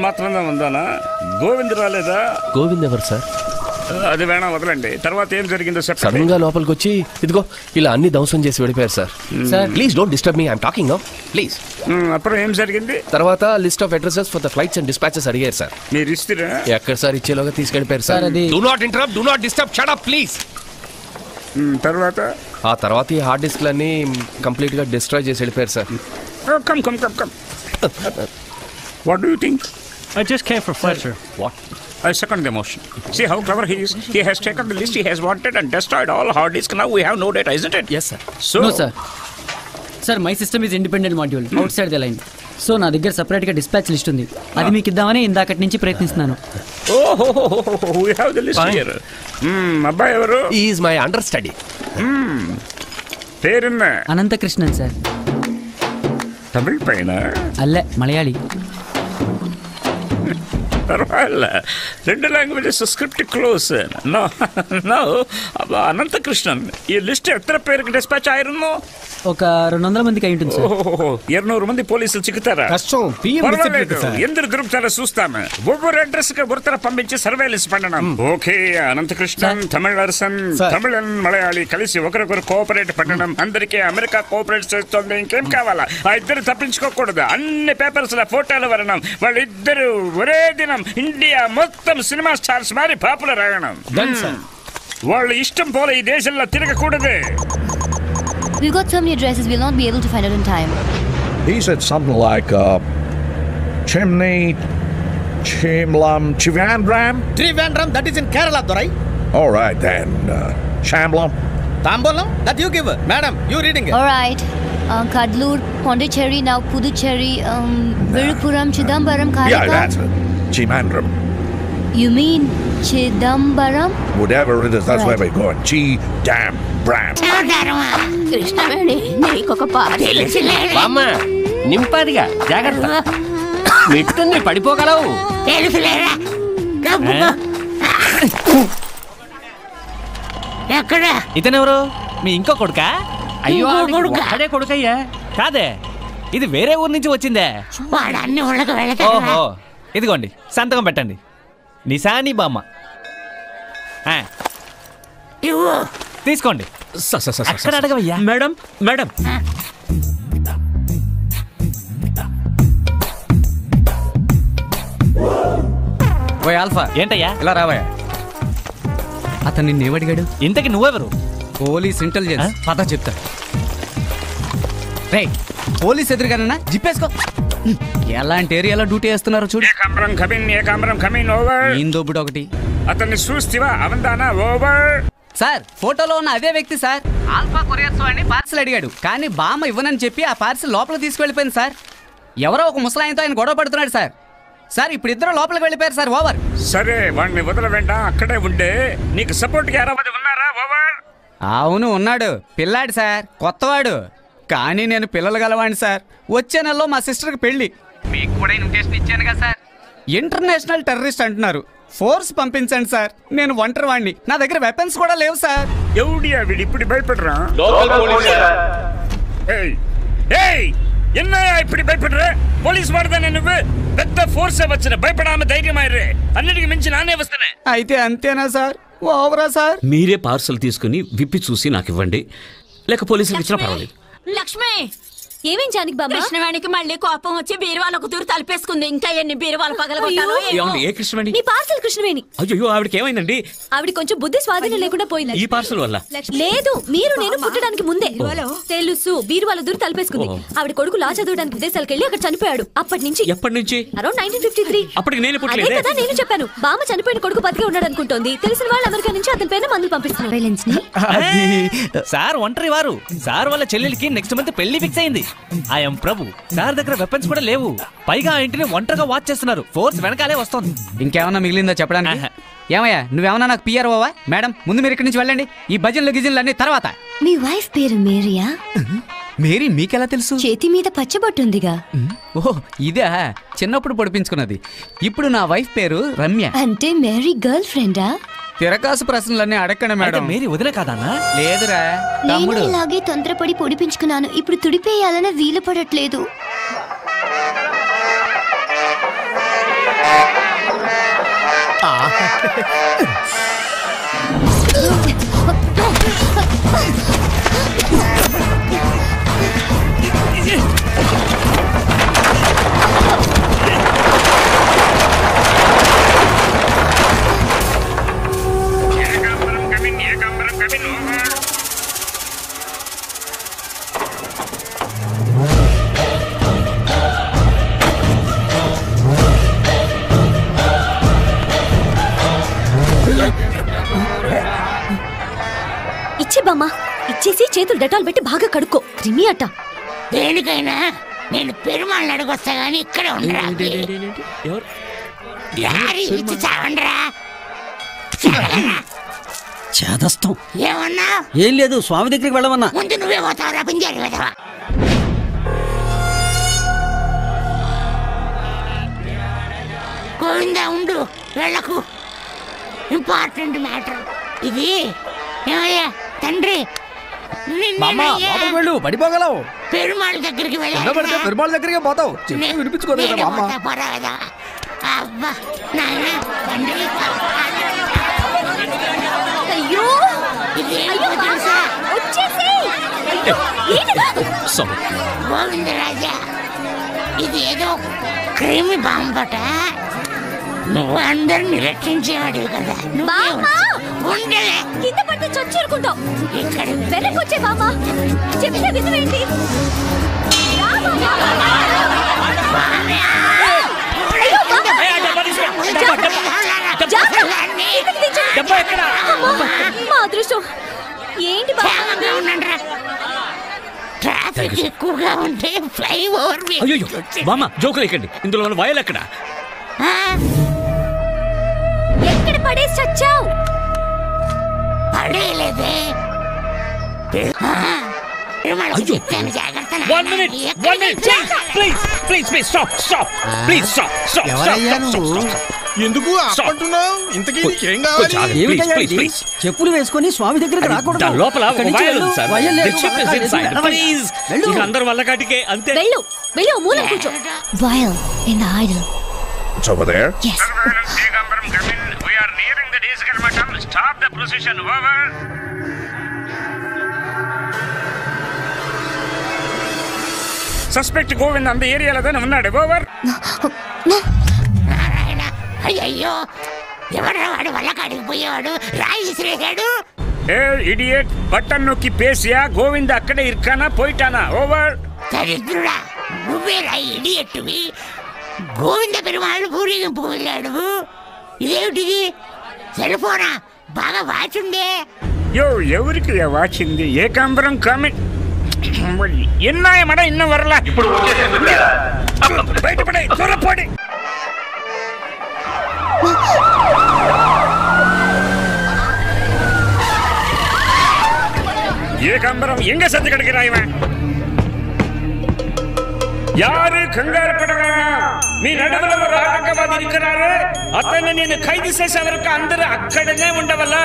మాత్రమే ఉందానా? గోవింద్ రాలేదా? గోవింద్ ఎవరు సార్? అది వేణా వదలండి. తర్వాత ఏం జరిగిందో సడన్ గా లోపలికి వచ్చి ఇదిగో ఇలా అన్ని ధ్వంసం చేసి వెళ్ళిపోయారు sir. Sir please don't disturb me, I'm talking now please. అప్పుడు ఏం జరిగింది? తర్వాత list of addresses for the flights and dispatches అడిగారు సార్. మీరు ఇస్తారా? ఎక్కడ సార్ ఇచ్చేలోగా తీసుకెళ్ళిపోయారు sir. Do not interrupt, do not disturb, shut up please. తర్వాత ఈ హార్డ్ డిస్క్ లన్నీ కంప్లీట్ గా డిస్ట్రాయ్ చేసి వెళ్ళిపోయారు సార్. Come. What do you think? I just came for Fletcher. What? I second the motion. See how clever he is. He has taken the list he has wanted and destroyed all hard disk. Now we have no data, isn't it? Yes, sir. So no, sir. Sir, my system is independent module outside the line. So నా దగ్గర separate గా dispatch list ఉంది. అది మీకు ఇద్దామని ఇందాకటి నుంచి ప్రయత్నిస్తున్నాను. We have the list here. అబ్బాయి ఎవరు? He is my understudy. పేరున్న అనంతకృష్ణన్ సార్. తమిళ పైన అల్లే మలయాళీ. పర్వాలే, 2 languages script close. No Ananthakrishnan ఈ లిస్ట్ ఎత్తర పేరుకి డిస్పాచ్ ఆയിരുന്നു? ఒక 200 మందికి అయి ఉంటుంది సార్. 200 మంది పోలీసులు చిక్కుతారా? ఎందరు దొరుకుతారో చూస్తాము. ఒవ్వొరు అడ్రస్ కి ఒరుతర పంపించి సర్వేలెన్స్ పడడం. ఓకే, అనంతకృష్ణన్ తమిళ అర్సన్, తమిళన్ మలయాళీ కలిసి ఒకరికొకరు కోఆపరేట్ పడడం. అందరికీ అమెరికా కోఆపరేట్ చేస్తుంది. ఇంకేం కావాలా? ఆ ఇద్దరు తప్పించుకోకూడదు. అన్ని పేపర్స్ లో ఫోటోలు వరణం. వాళ్ళిద్దరు ఒరే దినం ఇండియా మొత్తం సినిమా స్టార్స్ మారి పాపులర్ అయ్యడం. వాళ్ళు ఇష్టం పోలే ఈ దేశంలో తిరగకూడదు. We've got so many addresses, we'll not be able to find out in time. He said something like, Chimney, Chimlam, Trivandrum? Trivandrum, that is in Kerala, Dorai. All right, then, Shamblam? Tambolam, that you give. Madam, you reading it. All right. Kadlur, Pondicherry, now Puducherry, Virupuram, Chidambaram, Karika. Yeah, that's it. Chimandrum. You mean Chidambaram? Whatever it is, that's where we're going. Chi-dam-bram. Krishnaveni, నీకొక బామ్మ నింపాదిగా జాగ్రత్త, మెట్టుని పడిపోగలవు. ఇతనెవరు? మీ ఇంకో కొడుకా? అయ్యో అదే కొడుకయ్యా. కాదే, ఇది వేరే ఊరు నుంచి వచ్చిందే. ఓహో, ఇదిగోండి సంతకం పెట్టండి. నిశాని బామ్మ తీసుకోండి. అక్కడ అడగవయ్యా. మేడం ఓయ్ ఆల్ఫా, ఏంటయ్యా? ఇలా రావయ్యా. అతను నిన్నేమడిగాడు? ఇంతకి నువ్వెవరు? Police intelligence. పద చెప్తా. రే, పోలీస్ ఎదురుగానన్నా జిప్పేసుకో. ఎలాంటి ఏరియాలో డ్యూటీ చేస్తున్నారో చూడు. ఇందోబుడు ఒకటి. అతన్ని చూస్తివా? అవందానా ఓవర్. సార్, ఫోటోలో ఉన్న అదే వ్యక్తి సార్. ఆల్ఫా కొరియర్స్ వాడిని పార్సిల్ అడిగాడు, కానీ బామ్మ ఇవ్వనని చెప్పి ఆ పార్సిల్ లోపలికి తీసుకువెళ్ళిపోయింది సార్. ఎవరో ఒక ముసలాయనతో ఆయన గొడవ పడుతున్నాడు సార్. సార్, ఇప్పుడు ఇద్దరు లోపలికి వెళ్ళిపోయారు సార్. ఓవర్. సరే, వాడిని వదలవేండా, అక్కడే ఉండే. నీకు సపోర్ట్ గా 60 ఉన్నారా? ఓవర్. అవును, ఉన్నాడు. పిల్లాడు సార్, కొత్తవాడు. కానీ నేను పిల్లలు గలవాడిని సార్. వచ్చే నెలలో మా సిస్టర్కి పెళ్లి. మీకు కూడా ఇన్విటేషన్ ఇచ్చాను కదా సార్. ఇంటర్నేషనల్ టెర్రరిస్ట్ అంటున్నారు. ఫోర్స్ పంపించండి సార్. నేను ఒంటరి వాడిని, నా దగ్గర వెపన్స్ కూడా లేవు సార్. ఎవడియా వీడు? ఇప్పుడు భయపడరా? ఎన్నయ్యా ఇప్పుడు భయపడరా? పోలీస్ వాడదానే నువ్వు? పెద్ద ఫోర్స్ వచ్చిన భయపడామ ధైర్యం అయ్యే. అన్నిటికి మించి నానే వస్తానే. అయితే అంతేనా సార్? ఓవరా సార్? మీరే పార్సల్ తీసుకుని విప్పి చూసి నాకు ఇవ్వండి, లేక పోలీసులకు ఇచ్చినా పర్వాలేదు. లక్ష్మి, ఏమేం జానికి బాబా? కృష్ణవేణికి మళ్ళీ కోపం వచ్చి బీరువాలకు దూరు తలిపేసుకుంది. ఇంకా ఎన్ని బీరువాలు పగలగొట్టాలో. ఏ కృష్ణవేణి? నీ పార్సల్ కృష్ణవేణి. అయ్యో, ఆవిడకి ఏమైందండి? ఆవిడ కొంచెం బుద్ధి స్వాధీనం లేకుండా పోయింది. ఈ పార్సల్ వల్ల? లేదు, మీరు నేను పుట్టడానికి ముందే తెలుసు. బీరువాల దూరు తలిపేసుకుంది. ఆవిడ కొడుకు లా చదవడానికి విదేశాలకు వెళ్ళి అక్కడ చనిపోయాడు. అప్పటి నుంచి. ఎప్పటి నుంచి? అరౌండ్ 1953. అప్పటికి నేను పుట్టలేదే కదా నేను చెప్పాను. బామ్మ చనిపోయిన కొడుకు బతికే ఉన్నాడు అనుకుంటోంది. తెలిసిన వాళ్ళు అమెరికా నుంచి అతని పైన మందులు పంపిస్తున్నారు. సార్ ఒంటరి వారు. సార్ వాళ్ళ చెల్లెలికి నెక్స్ట్ మంత్ పెళ్లి ఫిక్స్ అయింది. I'm Prabhu. సార్ దగ్గర వెపన్స్ కూడా లేవు. పైగా ఆ ఇంటిని ఒంటరిగా వాచ్ చేస్తున్నారు. ఫోర్స్ వెనకాలే వస్తుంది. ఇంకేమన్నా మిగిలిందా చెప్పడానికి? ఏమయ్యా, నువ్వేమన్నా నాకు పిఆర్ఓవా? మేడం, ముందు మీరు ఇక్కడి నుంచి వెళ్ళండి. ఈ భజనలు గిజన్లు అన్ని తర్వాత. మీ వైఫ్ పేరు మేరియా? మేరీ మీకెలా తెలుసు? చేతి మీద పచ్చబొట్టుందిగా. ఓహో, ఇదే చిన్నప్పుడు పొడిపించుకున్నది. ఇప్పుడు నా వైఫ్ పేరు రమ్య. అంటే మేరీ గర్ల్ ఫ్రెండా? తిరకాసు ప్రశ్నలన్నీ అడగండి మేడం. మేరీ వదిలే కాదన్నా? లేదురా నేను ఇలాగే తొందరపడి పొడిపించుకున్నాను. ఇప్పుడు తుడిపేయాలన్న వీలు పడట్లేదు. ఇచ్చే బామ్మ, ఇచ్చేసి చేతులు డెటాల్ పెట్టి బాగా కడుక్కో. క్రిమి అట్ట. దేనికైనా నేను పెరుమాళ్ళని అడుగొస్తా గానీ ఇక్కడే ఉండరా. చేదస్తం. ఏమన్నా? ఏం లేదు, స్వామి దగ్గరికి వెళ్ళమన్నా. ముందు నువ్వే పోతావరా పింజారి వెదవా. గోవిందా ఉండు, వెళ్ళకు. ఇంపార్టెంట్ మ్యాటర్ ఇది. ఏమయ్యా తండ్రి, పడిపోగలవు. పెరుమాళ్ దగ్గరికి పెరుమాళ్ దగ్గరికి పోతావు. వినిపించుకోదా. అబ్బా నాయన తండ్రి. అయ్యో తెలుసా గోవిందరాజా, ఇది ఏదో క్రిమి బాంబట. నువ్వు అందరిని రక్షించేవాడు కదా. ఉండలే కింద పడితే చచ్చేరుకుంటావు. వెనక్కి వచ్చే బామ్మ, చెప్తే విధవేంటి? మా అదృష్టం ఏంటి బామ్మ? ట్రాఫిక్ ఎక్కువగా ఉంటే ఫ్లైఓవర్. అయ్యో బామ్మ, జోకులు ఎక్కండి. ఇందులో వయలు ఎక్కడ? ఎక్కడ పడేసి చచ్చావు? పడేలేదే. ఎందుకు అంటున్నావు? ఇంతకీ నీకేం కావాలి? చెప్పులు వేసుకొని స్వామి దగ్గరికి రాకూడదు. లోపల అందరు వల్ల కాటికే అంతే. వెళ్ళు వెళ్ళు, మూలం కూర్చో. Vial in the idol. It's over there? Yes. We are nearing the Desikal Matam. Stop the procession. Over. Suspect Govind అంత ఏరియాలోనే ఉన్నాడు. ఓవర్. నారాయణ, అయ్యో ఎవరా వాడు? వల్ల కాడికి పోయేవాడు రాయి విసిరేశాడు. ఏ ఇడియట్, బటన్ నొక్కి పేసియా. గోవింద్ అక్కడే ఇర్కానా పోయిటానా. ఓవర్. దరిద్రుడా, నువ్వే రాయి ఇడియట్టువి. గోవింద పెరుమాళ్ళు ఊరేగింపు వెళ్ళాడు. ఇదేమిటిది? సెల్ ఫోనా? బాగా వాచుండే. యో ఎవరికి వాచింది? ఏకాంబరం కామెంట్ ఎన్నాయమడ ఇన్న వరలా. ఇప్పుడు బయటపడే త్వరపడి. ஏகாம்பரம் எங்க சத்து கிடக்கிறாய்வன்? யாரு కంగారు పడవేనా? మీ నడుమల ఒక ఆటంకవాది இருக்கிறாரு. అతన్ని నేను ఖైదు చేసే వరకు అందరూ అక్కడనే ఉండవల్ల.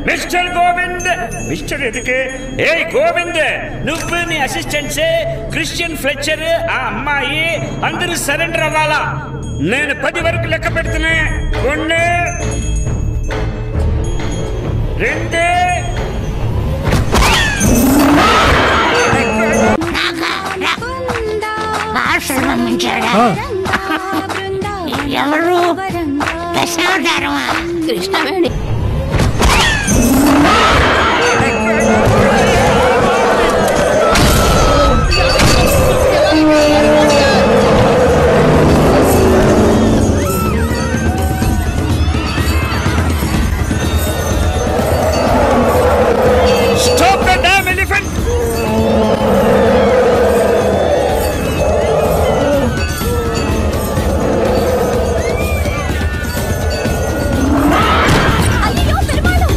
మిస్టర్ గోవింద్. మిస్టర్ ఎదుకే? ఏ గోవింద్, నువ్వు నీ అసిస్టెంట్స్ క్రిస్టియన్ ఫ్లెచర్, ఆ అమ్మాయి అందరూ సరెండర్ అవ్వాలా. నేను 10 వరకు లెక్క పెడుతున్నా. 1 2 ఎవరు? దశావతారమా? Krishnaveni. Stop the damn elephant! అయ్యో పెరుమాళు.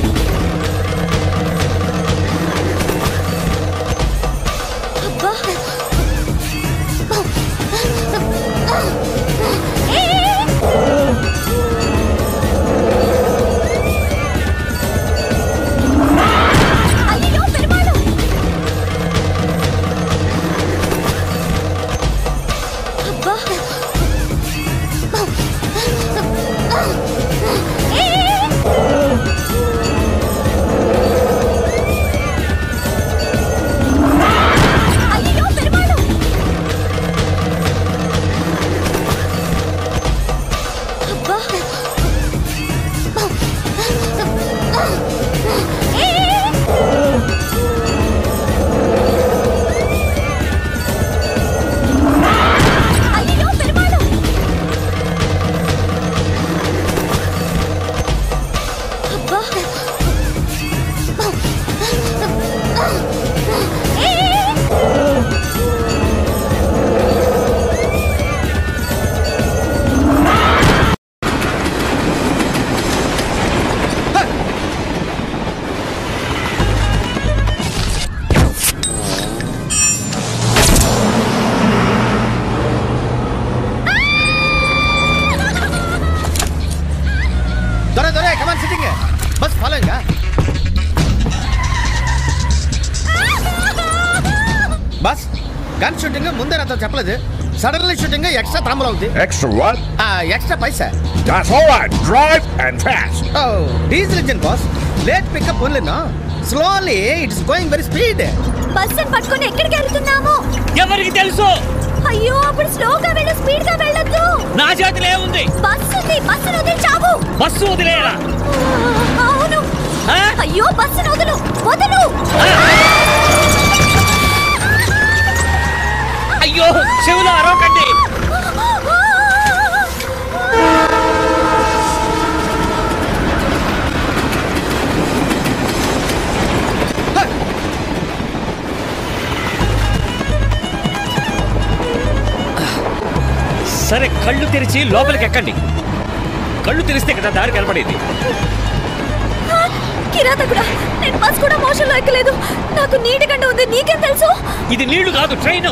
గన్ షూటింగ్ ముందే నాతో చెప్పలేదు. సడన్లీ షూటింగ్ ఎక్స్ట్రా తాంబూలం అవుతుంది. Extra what? Extra paisa. That's all right. Drive and fast. Diesel engine boss. Late pickup only no. Slowly it's going very speed. Bus పట్టుకొని ఎక్కడికి వెళ్తున్నాము? ఎవరికి తెలుసు? అయ్యో అప్పుడు స్లోగా వెళ్ళు, స్పీడ్ గా వెళ్ళొద్దు. నా చేతిలో ఏముంది? బస్సు ఉంది, బస్సును వదిలిచావు. బస్సు వదిలేరా? అవును. అయ్యో బస్సును వదులు, వదులు. అయ్యో చెవులో అరవకండి. సరే కళ్ళు తెరిచి లోపలికి ఎక్కండి. కళ్ళు తెరిస్తే కదా దారి కనపడేది. కిరాతకుడా, నేను బస్ కూడా మోషన్లో ఎక్కలేదు. నాకు నీటి గంట ఉంది, నీకేం తెలుసు? ఇది నీళ్లు కాదు, ట్రైన్.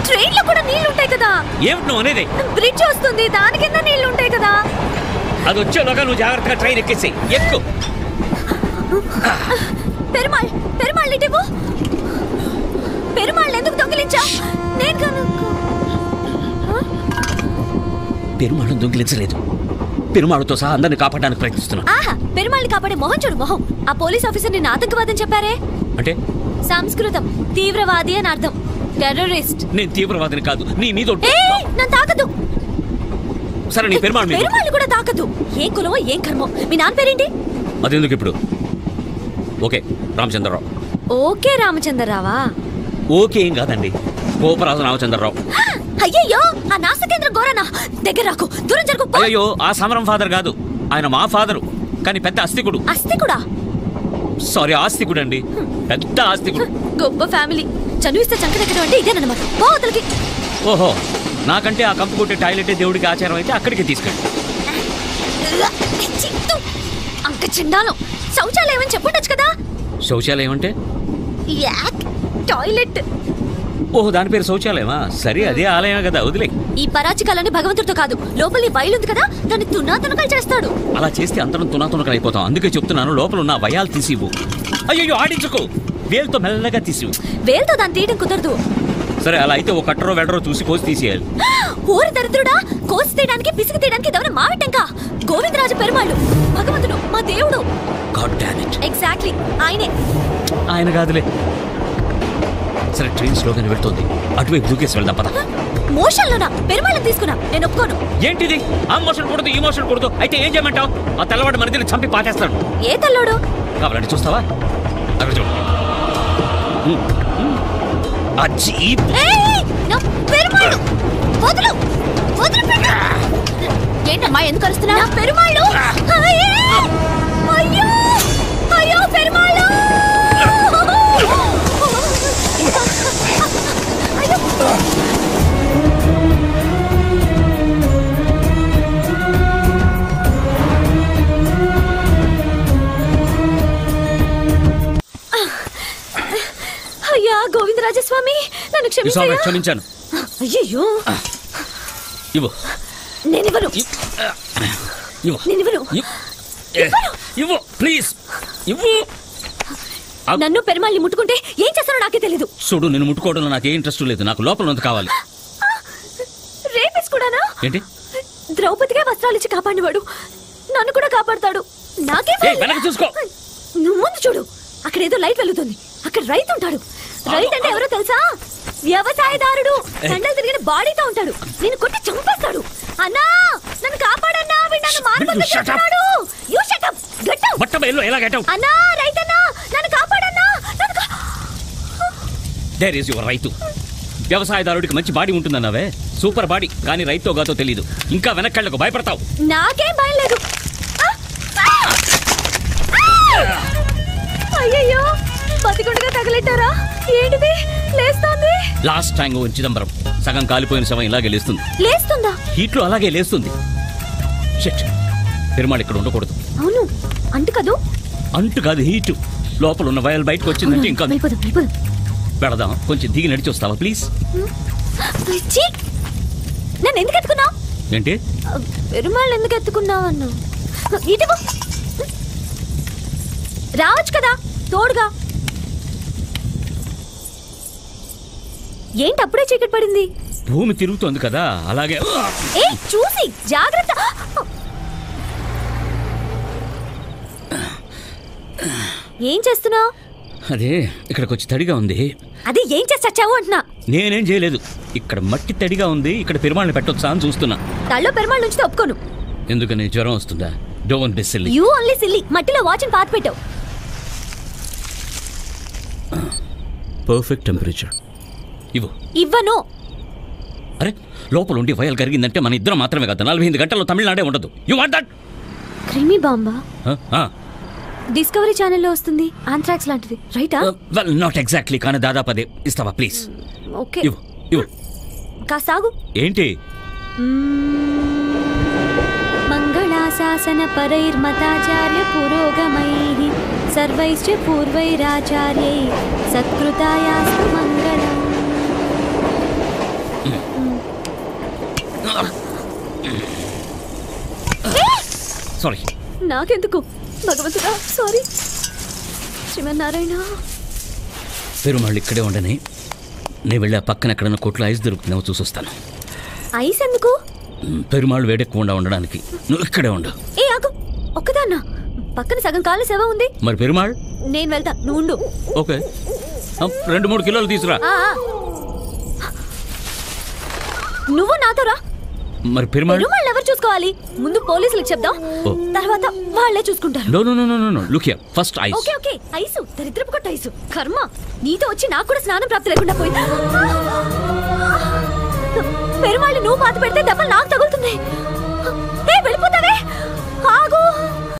ట్రైన్ లో కూడా నీళ్లు ఉంటాయి కదా. ఏమిటి నువ్వు అనేది? బ్రిడ్జ్ వస్తుంది, దాని కింద నీళ్లు ఉంటాయి కదా. అది వచ్చేలోగా నువ్వు జాగ్రత్తగా ట్రైన్ ఎక్కేసి ఎక్కు. పెరుమాళ్, పెరుమాళ్ ఇటివు. పెరుమాళ్ ఎందుకు దొంగిలించా? నేను కనుక పెరుమాళను దొంగిలించలేదు. పెరుమాళతో సహా అందరిని కాపాడడానికి ప్రయత్నిస్తున్నా. ఆహా, పెరుమాళ్ళని కాపాడే మొహం చూడు మొహం. ఆ పోలీస్ ఆఫీసర్ నిన్ను ఆతంకవాదం చెప్పారే. అంటే సంస్కృతం తీవ్రవాది అని అర్థం. టెర్రరిస్ట్. నేను తీవ్రవాదిని కాదు. నీ మీద నన్ను తాకదు. సరే నీ పెరుమాళ్ళు కూడా తాకదు. ఏం కులమో ఏం కర్మో. మీ నాన్న పేరేంటి? అదెందుకు ఇప్పుడు? ఓకే రామచంద్రరావు. ఓకే రామచంద్రరావా? ఓకే ఏం కాదండి, గోపరాజు రామచంద్రరావు. అయ్యయ్యో, ఆ నాసకేంద్ర గోరనా. దగ్గర రాకు, దూరం జరుగు. అయ్యో ఆ సమరం ఫాదర్ కాదు, ఆయన మా ఫాదరు, కానీ పెద్ద ఆస్తికుడు. ఆస్తికుడా? సారీ, ఆస్తికుడు అండి, పెద్ద ఆస్తికుడు. గొప్ప ఫ్యామిలీ. చనువిస్తే చంకనెక్కడం అంటే ఇదేనమాట. పోతలకి. ఓహో, నాకంటే ఆ కంపు కొట్టే టాయిలెట్ దేవుడికి ఆచారం అయితే అక్కడికి తీసుకెళ్ళి. అంక చిన్నాను. శౌచాలయం అని చెప్పుండొచ్చు కదా. శౌచాలయం అంటే? టాయిలెట్. ఓహో, దాని పేరు శౌచాలయమా? సరే, అదే ఆలయమే కదా, వదిలే. ఈ పరాచికాలని భగవంతుడితో కాదు, లోపలి వైలుంది కదా, దాన్ని తునాతునకలు చేస్తాడు. అలా చేస్తే అందరం తునాతునకలు అయిపోతాం. అందుకే చెప్తున్నాను, లోపల ఉన్న వయాలు తీసివు. అయ్యో ఆడించుకో, వేలుతో మెల్లగా తీసివు. వేలుతో దాన్ని తీయడం కుదరదు. సరే, అలా అయితే ఓ కట్టరో వెడరో చూసి కోసి తీసేయాలి. ఓరి దరిద్రుడా, కోసి తీయడానికి పిసికి తీయడానికి ఇదవన మావిటంకా. గోవిందరాజు పెరుమాళ్ళు భగవంతుడు, మా దేవుడు. God damn it. ఎగ్జాక్ట్లీ ఆయనే. ఆయన కాదులే. సరే, ట్రైన్ స్లోగానే వెళ్తుంది, అటువైపు దూకేసి వెళ్దాం పద. మోషన్లోనా? పెరుమాళ్ళని తీసుకున్నా, నేను ఒప్పుకోను. ఏంటిది? ఆ మోషన్ కూడదు, ఈ మోషన్ కూడదు. అయితే ఏం చేయమంటావు? ఆ తెల్లవాడు మనదిని చంపి పాటేస్తాడు. ఏ తెల్లోడు? కావాలంటే చూస్తావా? అక్కడ చూడు. ఆ జీప్. పెరుమాళ్ళు వదులు, వదులు. ఏంటమ్మా ఎందుకు అరుస్తున్నా? పెరుమాళ్ళు. అయ్యో అయ్యో పెరుమాళ్ళు. అయ్యా గోవిందరాజస్వామి, నన్ను క్షమించయ్యా. క్షమించాను. అయ్యో, ఇవ్వు. నేనివ్వను. ఇవ్వు. నేనివ్వను. ఇవ్వు ప్లీజ్, ఇవ్వు. నన్ను పెరుమాళ్ళని ముట్టుకుంటే ఏం చేస్తానో నాకే తెలీదు. చూడు, నేను ముట్టుకోవడంలో నాకు ఏ ఇంట్రెస్ట్ లేదు. నాకు లోపల ఉన్నది కావాలి. రేపేసుకున్నానా? ఏంటి? ద్రౌపదిగా వస్త్రాలు ఇచ్చి కాపాడినవాడు నన్ను కూడా కాపాడతాడు. నాకే చూసుకో. నువ్వు ముందు చూడు, అక్కడ ఏదో లైట్ వెలుగుతుంది. అక్కడ రైతు ఉంటాడు. రైతు అంటే ఎవరో తెలుసా? వ్యవసాయదారుడు. కండలు తిరిగిన బాడీతో ఉంటాడు. నేను కొట్టి చంపేస్తాడు. అన్నా నన్ను కాపాడన్నా, నన్ను మార్గంలో చేస్తున్నాడు. You shut up. Get out. బట్టబయల్లో ఎలా గెట్ అవుట్? అన్నా రైతన్నా, నన్ను కాపాడన్నా. దేర్ ఇస్ యువర్ రైతు. వ్యవసాయదారుడికి మంచి బాడీ ఉంటుందన్నావే, సూపర్ బాడీ. కానీ రైతో గాతో తెలీదు. ఇంకా వెనక్కళ్ళకు భయపడతావు. నాకేం భయం లేదు. అయ్యయ్యో, బతికుండగా తగలెట్టారా? ఏంటిది లేస్తోంది? లాస్ట్ టైం చిదంబరం సగం కాలిపోయిన శవం ఇలాగే లేస్తుంది. లేస్తుందా? హీట్ లో అలాగే లేస్తుంది. షిట్, పెరుమాళ్ ఇక్కడ ఉండకూడదు. అవును, అంటు కదూ? అంటు కాదు, హీట్. లోపల ఉన్న వయల్ బయటకు వచ్చిందంటే ఇంకా వెళదాం. కొంచెం దిగి నడిచి వస్తావా ప్లీజ్? నన్ను ఎందుకు ఎత్తుకున్నావు? ఏంటి? పెరుమాళ్ళు ఎందుకు ఎత్తుకున్నావు అన్నా? ఇటు రావచ్చు కదా తోడుగా. ఏంటి అప్పుడే చీకటి పడింది? భూమి తిరుగుతోంది కదా అలాగే. ఏ చూసి జాగ్రత్త. ఏం చేస్తున్నావు? అదే ఇక్కడికి వచ్చి తడిగా ఉంది. అది ఏం చేసి చచ్చావు అంటున్నా. నేనేం చేయలేదు. ఇక్కడ మట్టి తడిగా ఉంది, ఇక్కడ పెరుమాళ్ళని పెట్టొచ్చా అని చూస్తున్నా. తల్లో పెరుమాళ్ళు నుంచి ఒప్పుకోను. ఎందుకని జ్వరం వస్తుందా? Don't be silly. You only silly. మట్టిలో వాచ్ని పాత పెట్టావు. Perfect temperature. ఇవ్వను. అరే లోపల ఉండి వైరల్ కరిగిందంటే మన ఇద్దరం మాత్రమే కదా, 48 గంటల్లో తమిళనాడే ఉండదు. You want that? క్రిమీ బాంబా డిస్కవరీ ఛానల్లో వస్తుంది. ఆంథ్రాక్స్ లాంటిది రైటా? వెల్ నాట్ ఎగ్జాక్ట్లీ, కానీ దాదాపు అదే. ఇస్తావా ప్లీజ్? ఓకే ఇవ్వు. కాస్త ఆగు. ఏంటి? మంగళాశాసన పరైర్మతాచార్య పురోగమైః సర్వైశ్చ పూర్వైరాచార్యై సత్కృతాయాస్తు మంగళం. సారీ. నాకెందుకు భగవంతుడా, సారీ. శ్రీమన్నారాయణ. పెరుమాళ్ళు ఇక్కడే ఉండని, నేను వెళ్ళి ఆ పక్కన ఎక్కడన్నా కొట్లో ఐస్ దొరుకుతుందేమో చూసొస్తాను. ఐస్ ఎందుకు? పెరుమాళ్ళు వేడెక్కకుండా ఉండడానికి. నువ్వు ఇక్కడే ఉండు. ఏ ఆగు, ఒక్కదాన్నా? పక్కన సగం కాలు సేవ ఉంది. మరి పెరుమాళ్? నేను వెళ్తా, నువ్వు ఉండు. ఓకే, 2-3 కిలోలు తీసురా. నువ్వు నాతో రా. మరి పెరుమాళ్ ఎవరు చూసుకోవాలి? ముందు పోలీసులకు చెప్దాం, తర్వాత వాళ్ళే చూసుకుంటారు. No look here, first ice. Okay okay, ice. దరిద్రపు కొట్ట ఐసు. కర్మ, నీతో వచ్చి నాకు కూడా స్నానం ప్రాప్తి లేకుండా పోయింది. పెరుమాళ్ళు నువ్వు పాత పెడితే దెబ్బలు నాకు తగులుతున్నాయి.